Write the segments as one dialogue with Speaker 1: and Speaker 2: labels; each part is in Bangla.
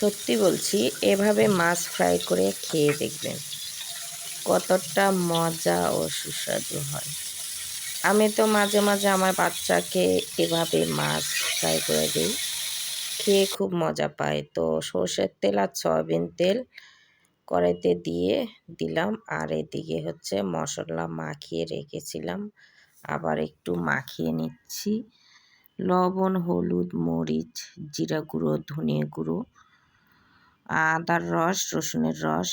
Speaker 1: সত্যি বলছি, এভাবে মাছ ফ্রাই করে খেয়ে দেখবেন কতটা মজা ও সুস্বাদু হয়। আমি তো মাঝে মাঝে আমার বাচ্চাকে এভাবে মাছ ফ্রাই করে দিই, খেয়ে খুব মজা পায়। তো সর্ষের তেল আর সয়াবিন তেল কড়াইতে দিয়ে দিলাম, আর এদিকে হচ্ছে মশলা মাখিয়ে রেখেছিলাম, আবার একটু মাখিয়ে নিচ্ছি। লবণ, হলুদ, মরিচ, জিরা গুঁড়ো, ধনে গুঁড়ো, আদার রস, রসুনের রস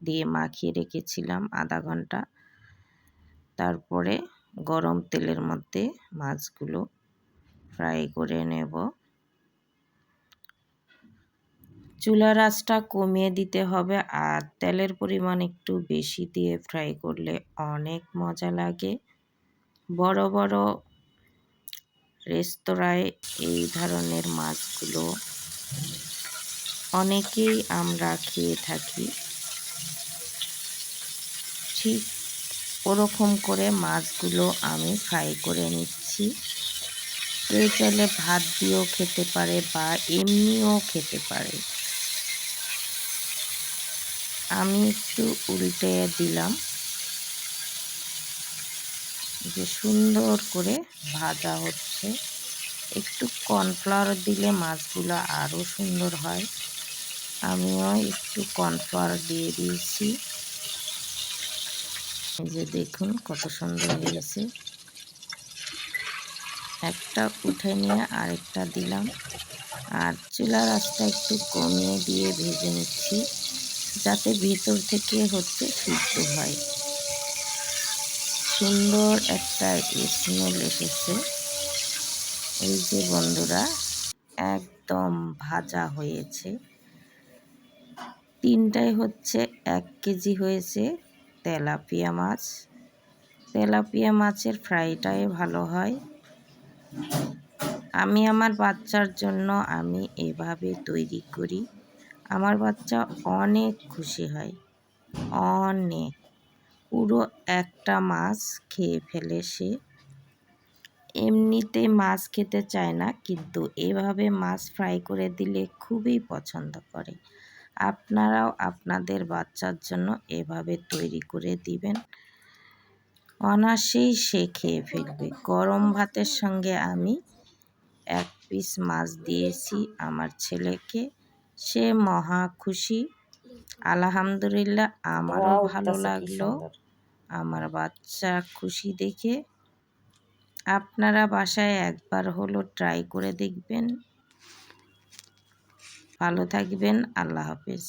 Speaker 1: দিয়ে মাখিয়ে রেখেছিলাম আধা ঘন্টা। তারপরে গরম তেলের মধ্যে মাছগুলো ফ্রাই করে নেব। চুলার আঁচটা কমিয়ে দিতে হবে, আর তেলের পরিমাণ একটু বেশি দিয়ে ফ্রাই করলে অনেক মজা লাগে। বড় বড় রেস্তোরাঁয় এই ধরনের মাছগুলো অনেকেই আমরা খেয়ে থাকি। ঠিক ওরকম করে মাছগুলো আমি ফ্রাই করে নিচ্ছি। কেউ চাইলে ভাত দিয়েও খেতে পারে বা এমনিও খেতে পারে। আমি একটু উল্টে দিলাম, যে সুন্দর করে ভাজা হচ্ছে। একটু কর্নফ্লাওয়ার দিলে মাছগুলো আরও সুন্দর হয়। আমিও একটু কর্নফ্লাওয়ার দিয়ে দিয়েছি। এই যে দেখুন কত সুন্দর হয়েছে। একটা উঠে নিয়ে আরেকটা দিলাম, আর চুলার আঁচটা একটু কমিয়ে দিয়ে ভেজে নিচ্ছি, যাতে ভেতর থেকে হচ্ছে সিদ্ধ হয়। সুন্দর একটা স্মেল এসেছে। এই যে বন্ধুরা, একদম ভাজা হয়েছে। তিনটাই হচ্ছে 1 কেজি হয়েছে তেলাপিয়া মাছ। তেলাপিয়া মাছের ফ্রাইটাই ভালো হয়। আমি আমার বাচ্চার জন্য আমি এভাবে তৈরি করি। আমার বাচ্চা অনেক খুশি হয়, অনেক। পুরো একটা মাছ খেয়ে ফেলে সে। এমনিতে মাছ খেতে চায় না, কিন্তু এভাবে মাছ ফ্রাই করে দিলে খুবই পছন্দ করে। আপনারাও আপনাদের বাচ্চার জন্য এভাবে তৈরি করে দিবেন, অনায়াসেই সে খেয়ে ফেলবে। গরম ভাতের সঙ্গে আমি 1 পিস মাছ দিয়েছি আমার ছেলেকে, সে মহা খুশি। আলহামদুলিল্লাহ, আমারও ভালো লাগলো আমার বাচ্চা খুশি দেখে। আপনারা বাসায় একবার হলো ট্রাই করে দেখবেন। ভালো থাকবেন। আল্লাহ হাফেজ।